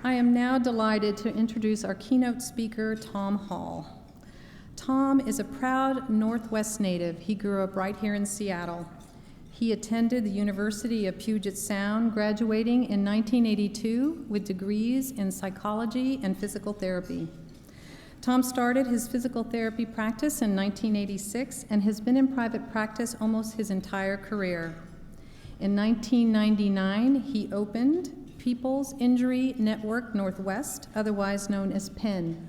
I am now delighted to introduce our keynote speaker, Tom Hall. Tom is a proud Northwest native. He grew up right here in Seattle. He attended the University of Puget Sound, graduating in 1982 with degrees in psychology and physical therapy. Tom started his physical therapy practice in 1986 and has been in private practice almost his entire career. In 1999, he opened People's Injury Network Northwest, otherwise known as PIN.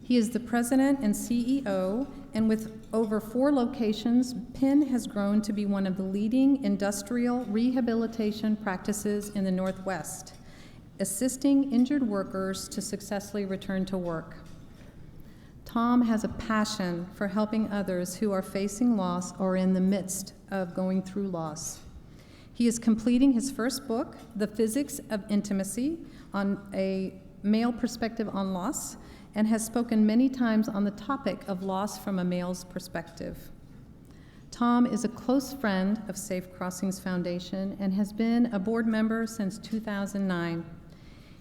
He is the president and CEO, and with over 4 locations, PIN has grown to be one of the leading industrial rehabilitation practices in the Northwest, assisting injured workers to successfully return to work. Tom has a passion for helping others who are facing loss or in the midst of going through loss. He is completing his first book, The Physics of Intimacy, on a male perspective on loss, and has spoken many times on the topic of loss from a male's perspective. Tom is a close friend of Safe Crossings Foundation and has been a board member since 2009.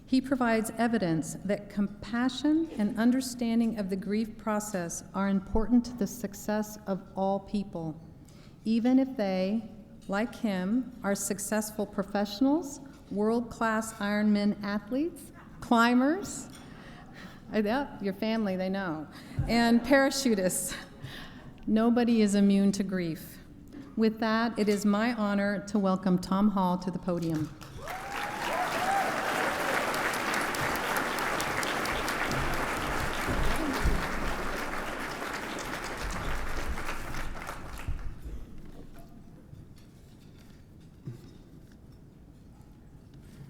He provides evidence that compassion and understanding of the grief process are important to the success of all people, even if they, like him, are successful professionals, world-class Ironman athletes, climbers, your family, they know, and parachutists. Nobody is immune to grief. With that, it is my honor to welcome Tom Hall to the podium.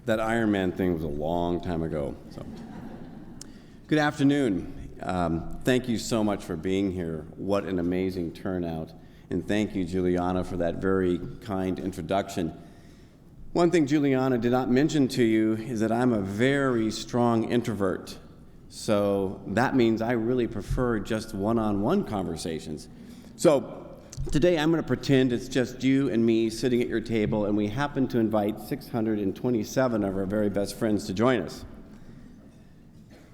That Ironman thing was a long time ago. So, good afternoon. Thank you so much for being here. What an amazing turnout. And thank you, Juliana, for that very kind introduction. One thing Juliana did not mention to you is that I'm a very strong introvert. So that means I really prefer just one-on-one conversations. So today I'm going to pretend it's just you and me sitting at your table, and we happen to invite 627 of our very best friends to join us.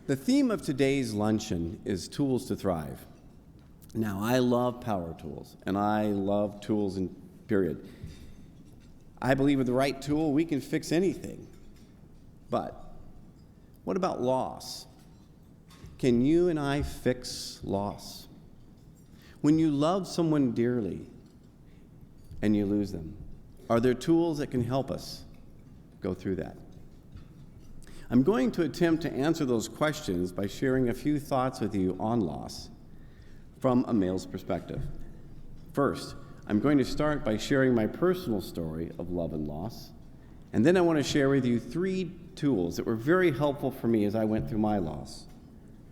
The theme of today's luncheon is Tools to Thrive. Now, I love power tools, and I love tools in period. I believe with the right tool, we can fix anything. But what about loss? Can you and I fix loss? When you love someone dearly and you lose them, are there tools that can help us go through that? I'm going to attempt to answer those questions by sharing a few thoughts with you on loss from a male's perspective. First, I'm going to start by sharing my personal story of love and loss, and then I want to share with you 3 tools that were very helpful for me as I went through my loss.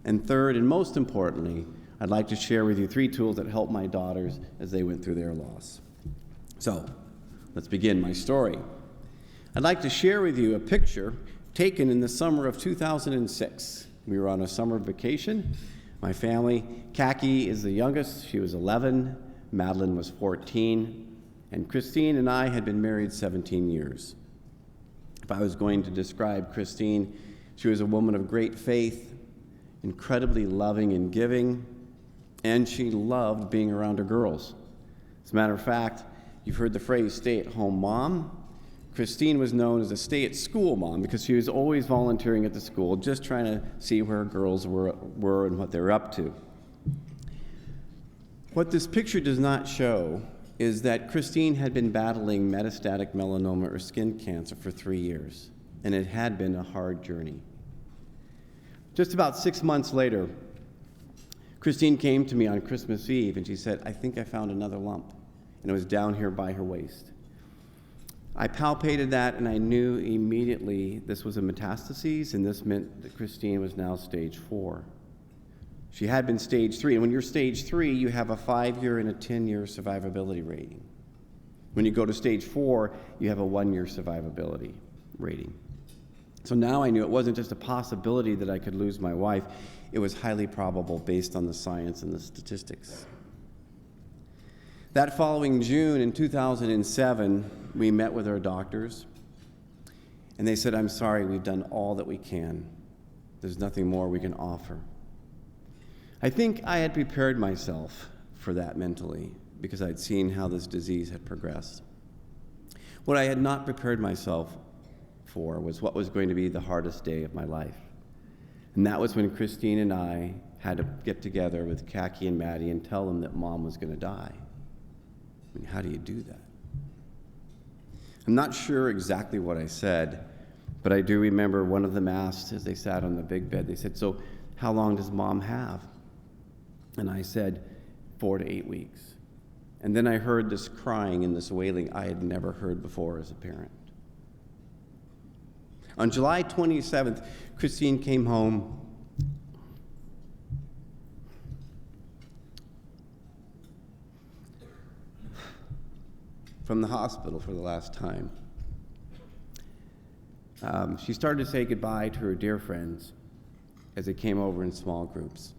And third, and most importantly, I'd like to share with you 3 tools that helped my daughters as they went through their loss. So, let's begin my story. I'd like to share with you a picture taken in the summer of 2006. We were on a summer vacation. My family, Kaki is the youngest. She was 11. Madeline was 14. And Christine and I had been married 17 years. If I was going to describe Christine, she was a woman of great faith, incredibly loving and giving, and she loved being around her girls. As a matter of fact, you've heard the phrase stay-at-home mom. Christine was known as a stay-at-school mom because she was always volunteering at the school, just trying to see where her girls were and what they were up to. What this picture does not show is that Christine had been battling metastatic melanoma or skin cancer for 3 years, and it had been a hard journey. Just about 6 months later, Christine came to me on Christmas Eve, and she said, "I think I found another lump," and it was down here by her waist. I palpated that, and I knew immediately this was a metastases, and this meant that Christine was now stage 4. She had been stage 3, and when you're stage 3, you have a 5-year and a 10-year survivability rating. When you go to stage 4, you have a 1-year survivability rating. So now I knew it wasn't just a possibility that I could lose my wife, it was highly probable based on the science and the statistics. That following June in 2007, we met with our doctors, And they said, "I'm sorry, we've done all that we can. There's nothing more we can offer." I think I had prepared myself for that mentally because I'd seen how this disease had progressed. What I had not prepared myself for was what was going to be the hardest day of my life. And that was when Christine and I had to get together with Kaki and Maddie and tell them that Mom was going to die. I mean, how do you do that? I'm not sure exactly what I said, but I do remember one of them asked as they sat on the big bed, they said, "So how long does Mom have?" And I said, 4 to 8 weeks. And then I heard this crying and this wailing I had never heard before as a parent. On July 27th, Christine came home from the hospital for the last time. She started to say goodbye to her dear friends as they came over in small groups.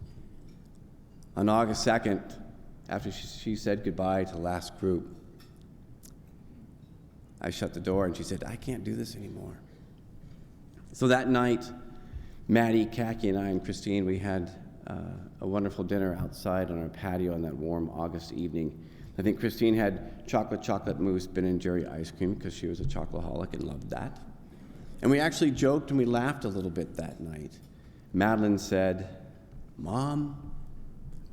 On August 2nd, after she said goodbye to the last group, I shut the door and she said, "I can't do this anymore." So that night, Maddie, Kaki, and I and Christine, we had a wonderful dinner outside on our patio on that warm August evening. I think Christine had chocolate mousse, Ben & Jerry ice cream because she was a chocoholic and loved that. And we actually joked and we laughed a little bit that night. Madeline said, "Mom,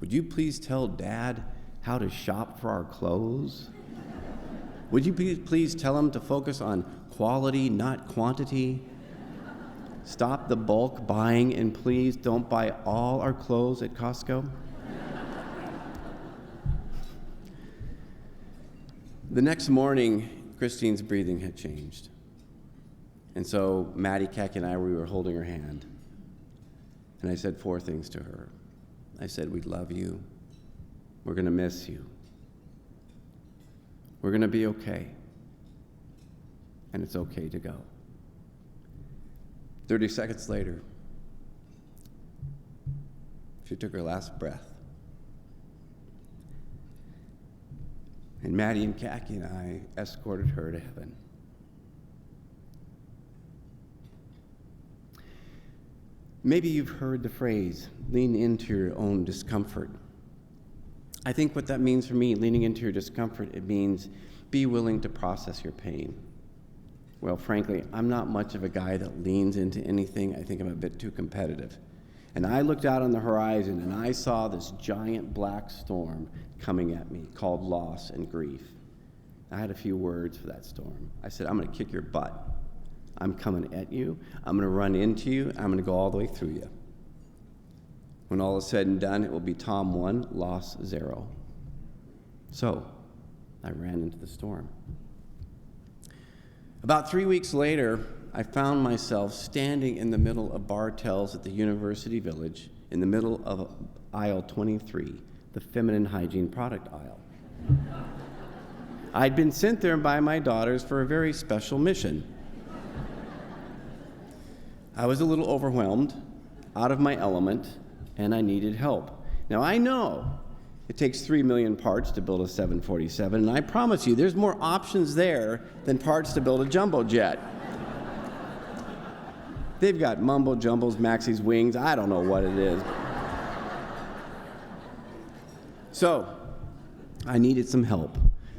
would you please tell Dad how to shop for our clothes? Would you please tell him to focus on quality, not quantity? Stop the bulk buying and please don't buy all our clothes at Costco?" The next morning, Christine's breathing had changed. And so Maddie, Kaki, and I, we were holding her hand. And I said 4 things to her. I said, "We love you. We're going to miss you. We're going to be okay. And it's okay to go." 30 seconds later, she took her last breath. And Maddie and Kaki and I escorted her to heaven. Maybe you've heard the phrase, lean into your own discomfort. I think what that means for me, leaning into your discomfort, it means be willing to process your pain. Well, frankly, I'm not much of a guy that leans into anything. I think I'm a bit too competitive. And I looked out on the horizon and I saw this giant black storm coming at me called loss and grief. I had a few words for that storm. I said, "I'm going to kick your butt. I'm coming at you. I'm going to run into you. I'm going to go all the way through you. When all is said and done, it will be Tom 1, loss 0. So I ran into the storm. About 3 weeks later, I found myself standing in the middle of Bartell's at the University Village, in the middle of aisle 23, the feminine hygiene product aisle. I'd been sent there by my daughters for a very special mission. I was a little overwhelmed, out of my element, and I needed help. Now, I know it takes 3 million parts to build a 747, and I promise you there's more options there than parts to build a jumbo jet. They've got mumbo jumbos, Maxie's wings, I don't know what it is. So, I needed some help.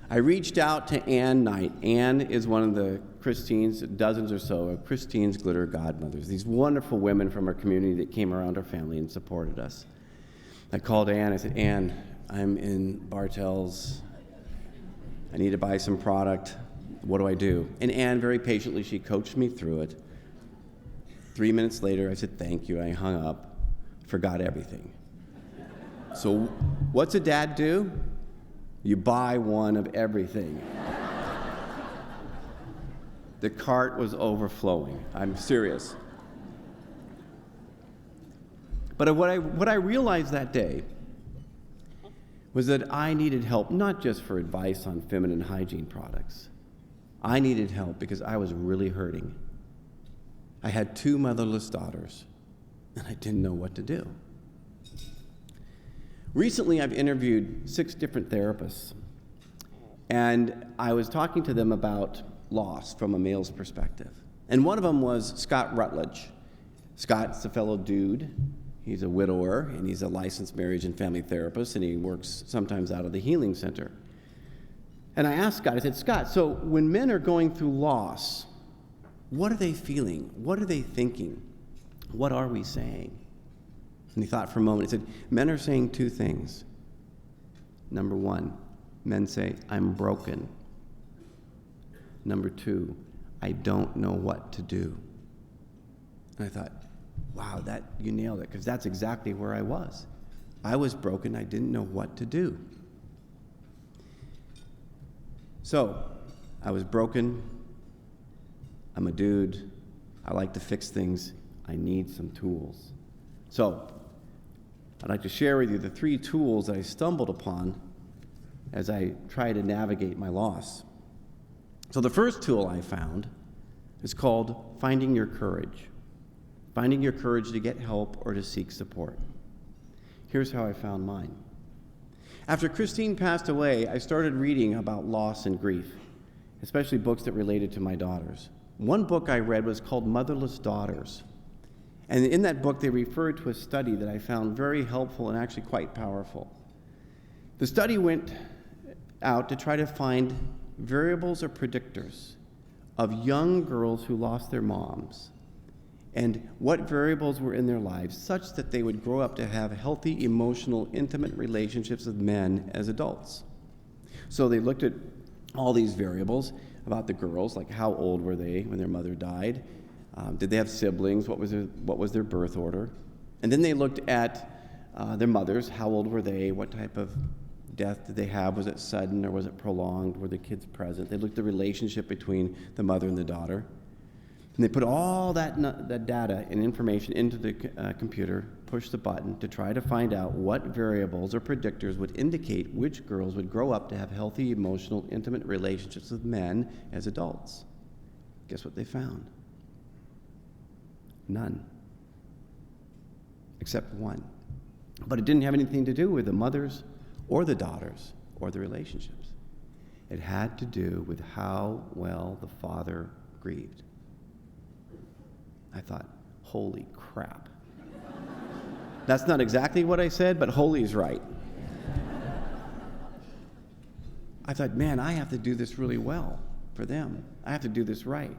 I reached out to Ann Knight. Ann is one of the Christine's, dozens or so of Christine's glitter godmothers, these wonderful women from our community that came around our family and supported us. I called Ann, I said, "Ann, I'm in Bartell's. I need to buy some product. What do I do?" And Ann, very patiently, she coached me through it. 3 minutes later, I said, "Thank you." I hung up, forgot everything. So what's a dad do? You buy one of everything. The cart was overflowing. I'm serious. But what I realized that day was that I needed help, not just for advice on feminine hygiene products. I needed help because I was really hurting. I had 2 motherless daughters, and I didn't know what to do. Recently, I've interviewed 6 different therapists, and I was talking to them about loss from a male's perspective. And one of them was Scott Rutledge. Scott's a fellow dude. He's a widower, and he's a licensed marriage and family therapist, and he works sometimes out of the Healing Center. And I asked Scott, I said, Scott, so when men are going through loss, what are they feeling? What are they thinking? What are we saying? And he thought for a moment. He said, men are saying two things. Number one, men say, I'm broken. Number two, I don't know what to do. And I thought, wow, you nailed it, because that's exactly where I was. I was broken. I didn't know what to do. So, I was broken. I'm a dude. I like to fix things. I need some tools. So, I'd like to share with you the 3 tools that I stumbled upon as I try to navigate my loss. So the first tool I found is called finding your courage. Finding your courage to get help or to seek support. Here's how I found mine. After Christine passed away, I started reading about loss and grief, especially books that related to my daughters. One book I read was called Motherless Daughters. And in that book, they referred to a study that I found very helpful and actually quite powerful. The study went out to try to find variables or predictors of young girls who lost their moms and what variables were in their lives such that they would grow up to have healthy, emotional, intimate relationships with men as adults. So they looked at all these variables about the girls, like how old were they when their mother died? Did they have siblings? What was their birth order? And then they looked at their mothers. How old were they? What type of death did they have? Was it sudden or was it prolonged? Were the kids present? They looked at the relationship between the mother and the daughter. And they put all that data and information into the computer, pushed the button to try to find out what variables or predictors would indicate which girls would grow up to have healthy, emotional, intimate relationships with men as adults. Guess what they found? None. Except one. But it didn't have anything to do with the mothers or the daughters or the relationships. It had to do with how well the father grieved. I thought, holy crap. That's not exactly what I said, but holy is right. I thought, man, I have to do this really well for them. I have to do this right.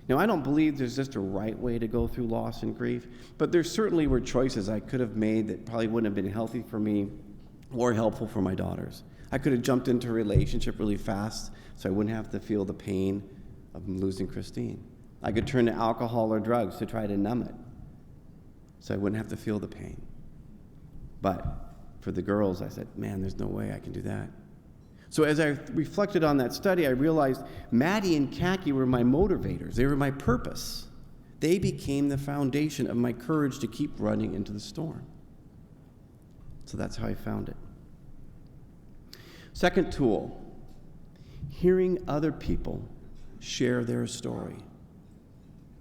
Now, I don't believe there's just a right way to go through loss and grief, but there certainly were choices I could have made that probably wouldn't have been healthy for me or helpful for my daughters. I could have jumped into a relationship really fast so I wouldn't have to feel the pain of losing Christine. I could turn to alcohol or drugs to try to numb it so I wouldn't have to feel the pain. But for the girls, I said, man, there's no way I can do that. So as I reflected on that study, I realized Maddie and Khaki were my motivators. They were my purpose. They became the foundation of my courage to keep running into the storm. So that's how I found it. Second tool, hearing other people share their story.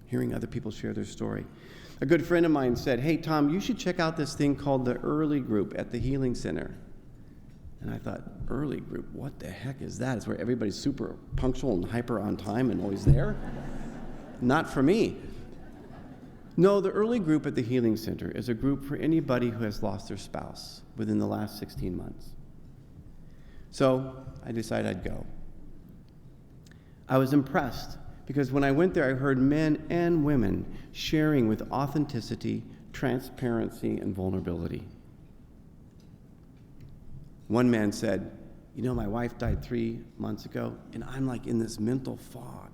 Hearing other people share their story. A good friend of mine said, hey, Tom, you should check out this thing called the Early Group at the Healing Center. And I thought, early group, what the heck is that? It's where everybody's super punctual and hyper on time and always there? Not for me. No, the early group at the Healing Center is a group for anybody who has lost their spouse within the last 16 months. So I decided I'd go. I was impressed because when I went there, I heard men and women sharing with authenticity, transparency, and vulnerability. One man said, you know, my wife died 3 months ago, and I'm like in this mental fog.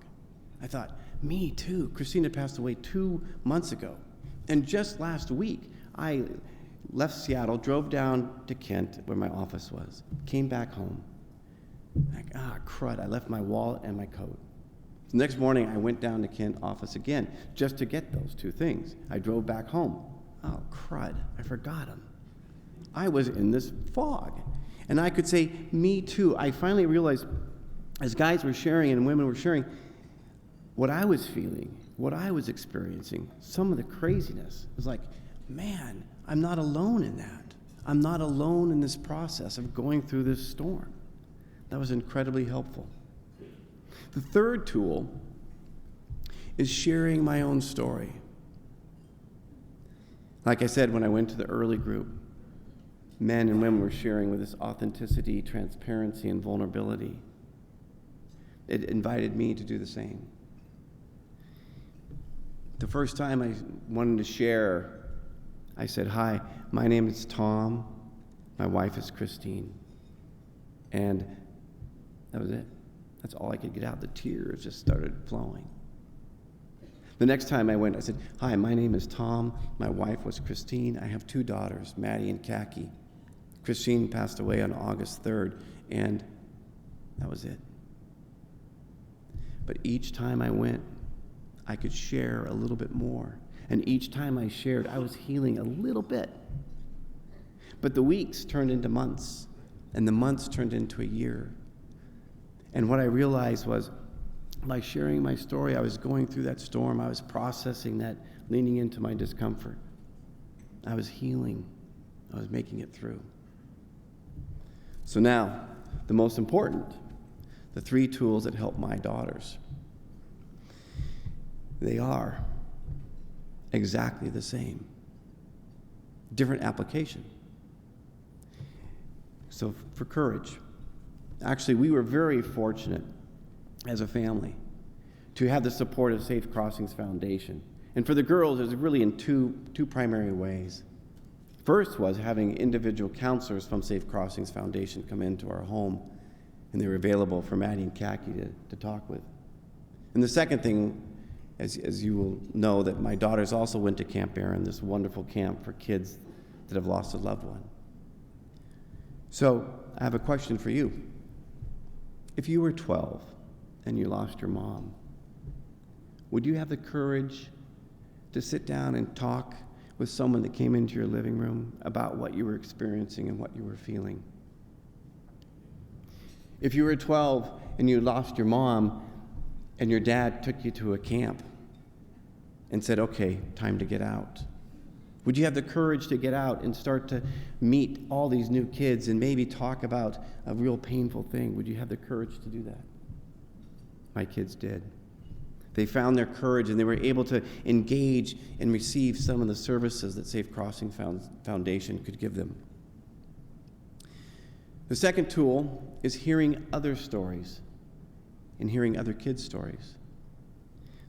I thought, me too. Christina passed away 2 months ago. And just last week, I left Seattle, drove down to Kent, where my office was, came back home. Like, crud, I left my wallet and my coat. The next morning, I went down to Kent office again, just to get those 2 things. I drove back home. Oh, crud, I forgot them. I was in this fog. And I could say, me too. I finally realized, as guys were sharing and women were sharing, what I was feeling, what I was experiencing, some of the craziness. It was like, man, I'm not alone in that. I'm not alone in this process of going through this storm. That was incredibly helpful. The third tool is sharing my own story. Like I said, when I went to the early group, men and women were sharing with this authenticity, transparency, and vulnerability. It invited me to do the same. The first time I wanted to share, I said, "Hi, my name is Tom. My wife is Christine." And that was it. That's all I could get out. The tears just started flowing. The next time I went, I said, "Hi, my name is Tom. My wife was Christine. I have 2 daughters, Maddie and Khaki. Christine passed away on August 3rd, and that was it." But each time I went, I could share a little bit more. And each time I shared, I was healing a little bit. But the weeks turned into months, and the months turned into a year. And what I realized was, by sharing my story, I was going through that storm. I was processing that, leaning into my discomfort. I was healing. I was making it through. So now, the most important, the 3 tools that help my daughters. They are exactly the same. Different application. So for courage, actually, we were very fortunate as a family to have the support of Safe Crossings Foundation. And for the girls, it was really in two primary ways. First was having individual counselors from Safe Crossings Foundation come into our home, and they were available for Maddie and Khaki to talk with. And the second thing, as you will know, that my daughters also went to Camp Aaron, this wonderful camp for kids that have lost a loved one. So I have a question for you. If you were 12 and you lost your mom, would you have the courage to sit down and talk with someone that came into your living room about what you were experiencing and what you were feeling? If you were 12 and you lost your mom and your dad took you to a camp and said, "Okay, time to get out," would you have the courage to get out and start to meet all these new kids and maybe talk about a real painful thing? Would you have the courage to do that? My kids did. They found their courage and they were able to engage and receive some of the services that Safe Crossing Foundation could give them. The second tool is hearing other stories and hearing other kids' stories.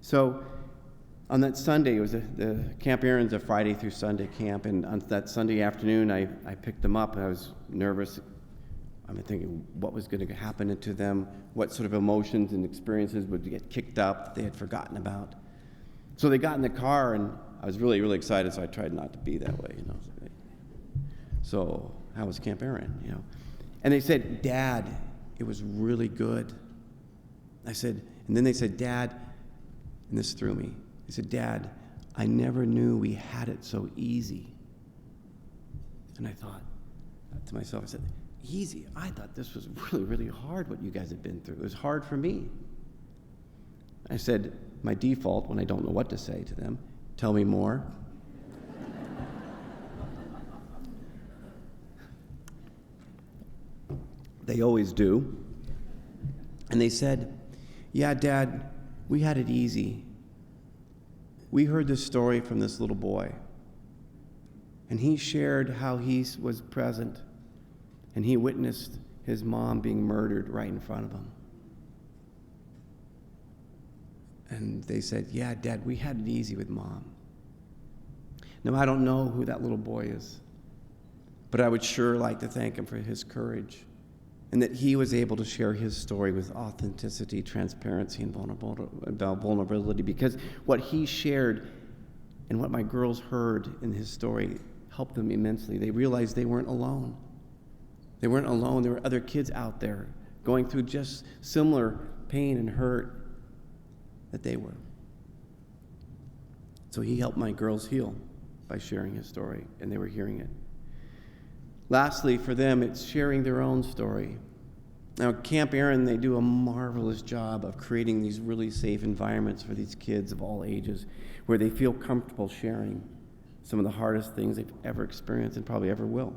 So on that Sunday, it was the Camp Aaron's a Friday through Sunday camp, and on that Sunday afternoon, I picked them up, and I was nervous. I'm thinking what was going to happen to them, what sort of emotions and experiences would get kicked up that they had forgotten about. So they got in the car, and I was really, really excited, so I tried not to be that way, you know. So how was Camp Aaron, you know? And they said, "Dad, it was really good." I said, and then they said, "Dad," and this threw me. They said, "Dad, I never knew we had it so easy." And I thought to myself, I said, "Easy? I thought this was really, really hard what you guys have been through. It was hard for me." I said, my default when I don't know what to say to them, "Tell me more." They always do. And they said, "Yeah, Dad, we had it easy. We heard this story from this little boy, and he shared how he was present, and he witnessed his mom being murdered right in front of him." And they said, "Yeah, Dad, we had it easy with Mom." Now, I don't know who that little boy is, but I would sure like to thank him for his courage and that he was able to share his story with authenticity, transparency, and vulnerability, because what he shared and what my girls heard in his story helped them immensely. They realized they weren't alone. They weren't alone. There were other kids out there going through just similar pain and hurt that they were. So he helped my girls heal by sharing his story, and they were hearing it. Lastly, for them, it's sharing their own story. Now, at Camp Aaron, they do a marvelous job of creating these really safe environments for these kids of all ages where they feel comfortable sharing some of the hardest things they've ever experienced and probably ever will.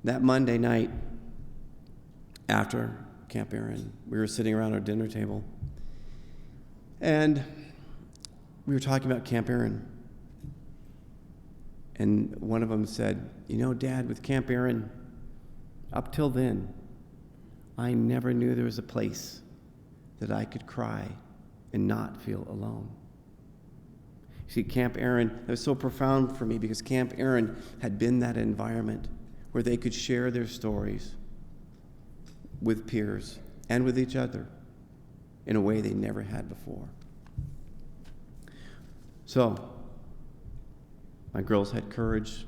That Monday night after Camp Aaron, we were sitting around our dinner table, And we were talking about Camp Aaron. And one of them said, you know, Dad, with Camp Aaron, up till then, I never knew there was a place that I could cry and not feel alone. You see, Camp Aaron, that was so profound for me because Camp Aaron had been that environment where they could share their stories with peers and with each other in a way they never had before. So, my girls had courage.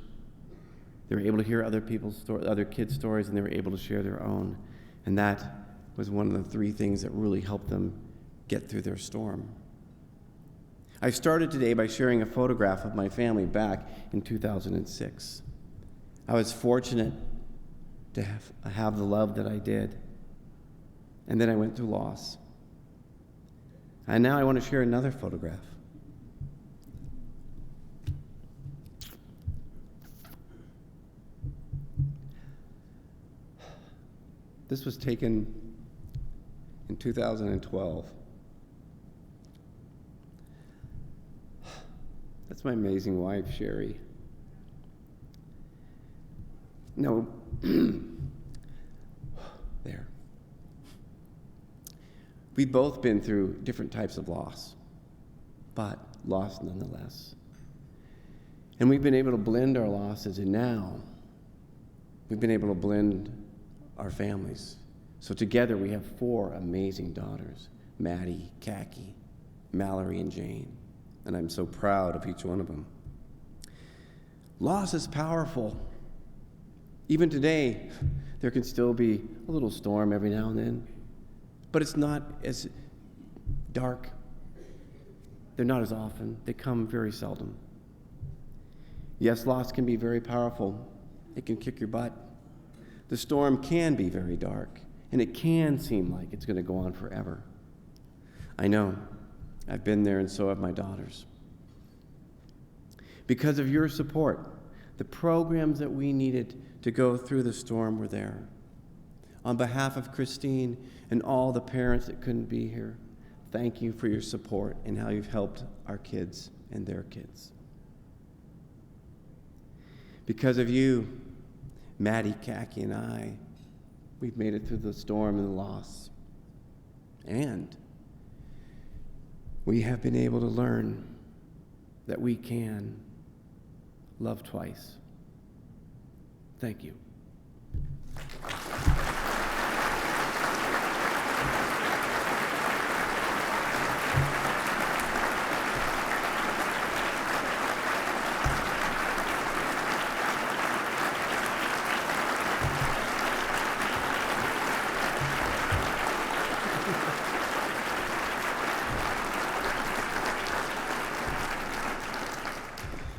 They were able to hear other kids' stories, and they were able to share their own. And that was one of the 3 things that really helped them get through their storm. I started today by sharing a photograph of my family back in 2006. I was fortunate to have the love that I did. And then I went through loss. And now I want to share another photograph. This was taken in 2012. That's my amazing wife, Sherry. No, there. We've both been through different types of loss, but loss nonetheless. And we've been able to blend our losses, and now we've been able to blend our families. So together we have 4 amazing daughters, Maddie, Khaki, Mallory, and Jane. And I'm so proud of each one of them. Loss is powerful. Even today, there can still be a little storm every now and then, but it's not as dark. They're not as often. They come very seldom. Yes, loss can be very powerful. It can kick your butt. The storm can be very dark, and it can seem like it's going to go on forever. I know. I've been there, and so have my daughters. Because of your support, the programs that we needed to go through the storm were there. On behalf of Christine and all the parents that couldn't be here, thank you for your support and how you've helped our kids and their kids. Because of you, Maddie, Khaki, and I, we've made it through the storm and the loss. And we have been able to learn that we can love twice. Thank you.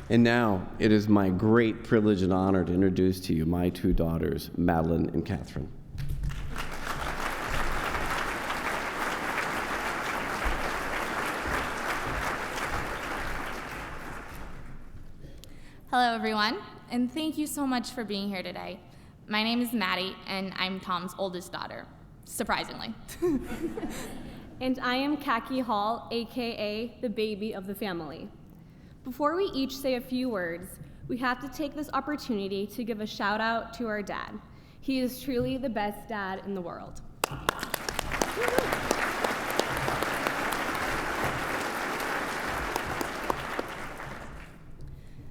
And now, it is my great privilege and honor to introduce to you my 2 daughters, Madeline and Catherine. Hello, everyone, and thank you so much for being here today. My name is Maddie, and I'm Tom's oldest daughter, surprisingly. And I am Khaki Hall, aka the baby of the family. Before we each say a few words, we have to take this opportunity to give a shout out to our dad. He is truly the best dad in the world.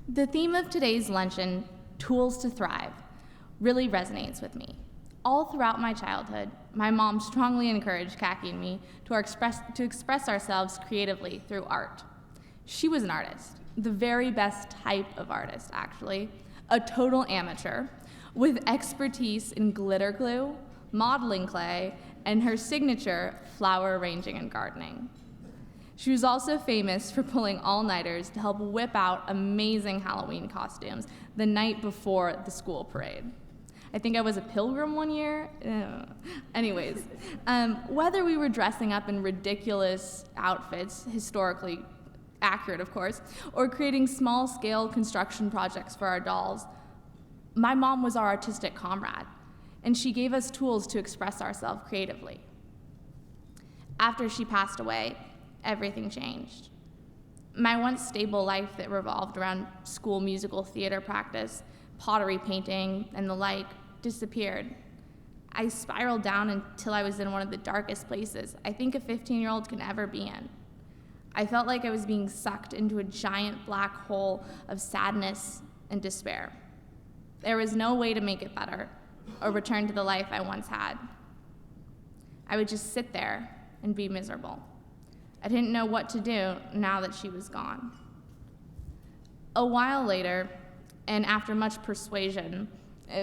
The theme of today's luncheon, Tools to Thrive, really resonates with me. All throughout my childhood, my mom strongly encouraged Khaki and me to express ourselves creatively through art. She was an artist, the very best type of artist, actually, a total amateur, with expertise in glitter glue, modeling clay, and her signature flower arranging and gardening. She was also famous for pulling all-nighters to help whip out amazing Halloween costumes the night before the school parade. I think I was a pilgrim one year. Anyways, whether we were dressing up in ridiculous outfits, historically accurate, of course, or creating small-scale construction projects for our dolls, my mom was our artistic comrade, and she gave us tools to express ourselves creatively. After she passed away, everything changed. My once stable life that revolved around school musical theater practice, pottery painting, and the like disappeared. I spiraled down until I was in one of the darkest places I think a 15-year-old can ever be in. I felt like I was being sucked into a giant black hole of sadness and despair. There was no way to make it better or return to the life I once had. I would just sit there and be miserable. I didn't know what to do now that she was gone. A while later, and after much persuasion,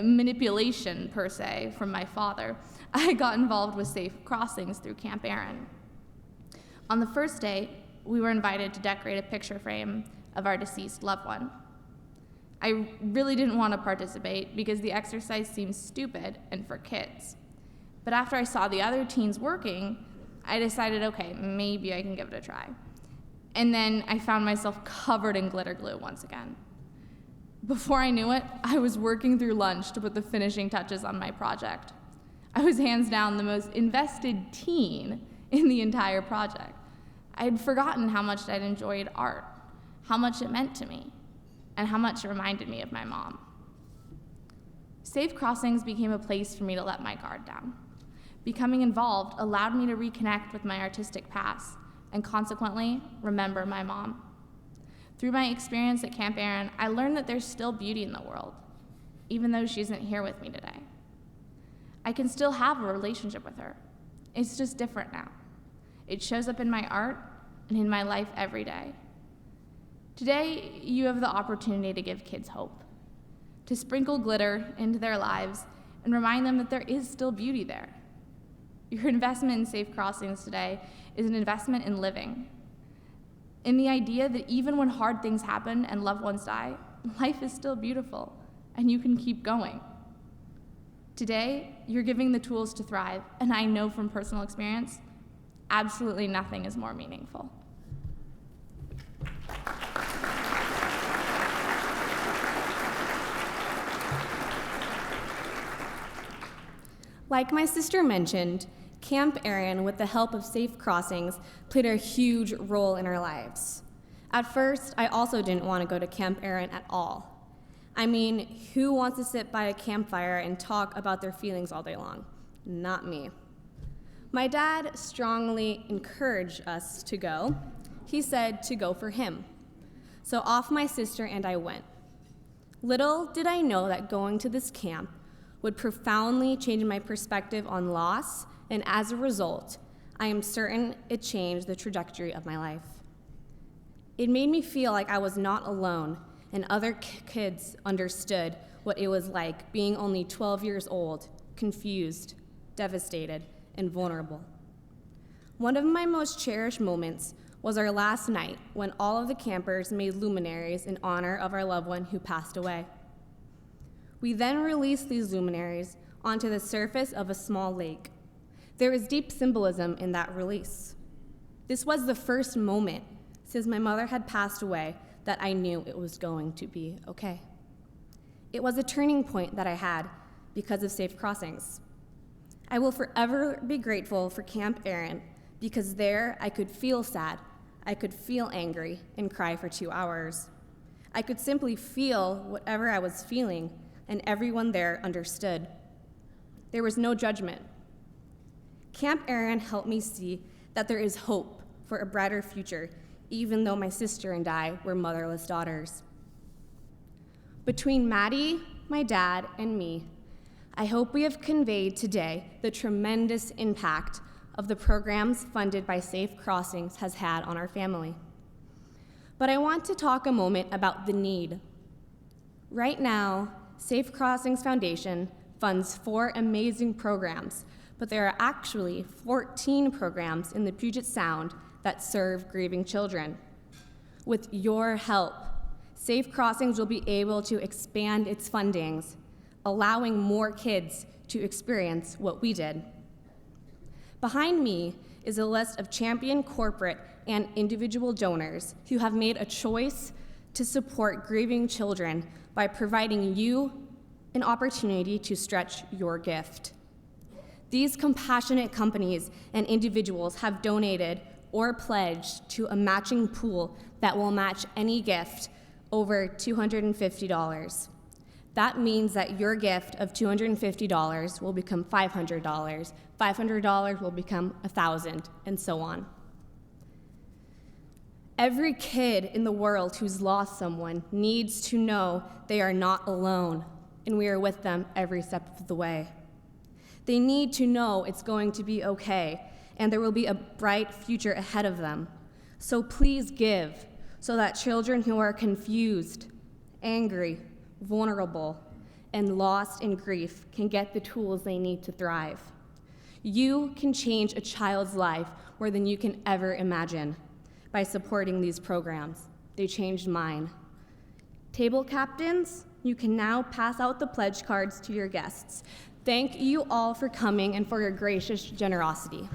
manipulation per se, from my father, I got involved with Safe Crossings through Camp Aaron. On the first day, we were invited to decorate a picture frame of our deceased loved one. I really didn't want to participate because the exercise seemed stupid and for kids. But after I saw the other teens working, I decided, okay, maybe I can give it a try. And then I found myself covered in glitter glue once again. Before I knew it, I was working through lunch to put the finishing touches on my project. I was hands down the most invested teen in the entire project. I had forgotten how much I'd enjoyed art, how much it meant to me, and how much it reminded me of my mom. Safe Crossings became a place for me to let my guard down. Becoming involved allowed me to reconnect with my artistic past and consequently remember my mom. Through my experience at Camp Aaron, I learned that there's still beauty in the world, even though she isn't here with me today. I can still have a relationship with her. It's just different now. It shows up in my art and in my life every day. Today, you have the opportunity to give kids hope, to sprinkle glitter into their lives and remind them that there is still beauty there. Your investment in Safe Crossings today is an investment in living, in the idea that even when hard things happen and loved ones die, life is still beautiful and you can keep going. Today, you're giving the tools to thrive, and I know from personal experience, absolutely nothing is more meaningful. Like my sister mentioned, Camp Aaron, with the help of Safe Crossings, played a huge role in our lives. At first, I also didn't want to go to Camp Aaron at all. I mean, who wants to sit by a campfire and talk about their feelings all day long? Not me. My dad strongly encouraged us to go. He said to go for him. So off my sister and I went. Little did I know that going to this camp would profoundly change my perspective on loss, and as a result, I am certain it changed the trajectory of my life. It made me feel like I was not alone, and other kids understood what it was like being only 12 years old, confused, devastated, and vulnerable. One of my most cherished moments was our last night when all of the campers made luminaries in honor of our loved one who passed away. We then released these luminaries onto the surface of a small lake. There is deep symbolism in that release. This was the first moment since my mother had passed away that I knew it was going to be okay. It was a turning point that I had because of Safe Crossings. I will forever be grateful for Camp Aaron because there I could feel sad, I could feel angry and cry for 2 hours. I could simply feel whatever I was feeling, and everyone there understood. There was no judgment. Camp Aaron helped me see that there is hope for a brighter future, even though my sister and I were motherless daughters. Between Maddie, my dad, and me, I hope we have conveyed today the tremendous impact of the programs funded by Safe Crossings has had on our family. But I want to talk a moment about the need. Right now, Safe Crossings Foundation funds 4 amazing programs, but there are actually 14 programs in the Puget Sound that serve grieving children. With your help, Safe Crossings will be able to expand its fundings, allowing more kids to experience what we did. Behind me is a list of champion corporate and individual donors who have made a choice to support grieving children by providing you an opportunity to stretch your gift. These compassionate companies and individuals have donated or pledge to a matching pool that will match any gift over $250. That means that your gift of $250 will become $500, $500 will become $1,000, and so on. Every kid in the world who's lost someone needs to know they are not alone, and we are with them every step of the way. They need to know it's going to be okay, and there will be a bright future ahead of them. So please give, so that children who are confused, angry, vulnerable, and lost in grief can get the tools they need to thrive. You can change a child's life more than you can ever imagine by supporting these programs. They changed mine. Table captains, you can now pass out the pledge cards to your guests. Thank you all for coming and for your gracious generosity.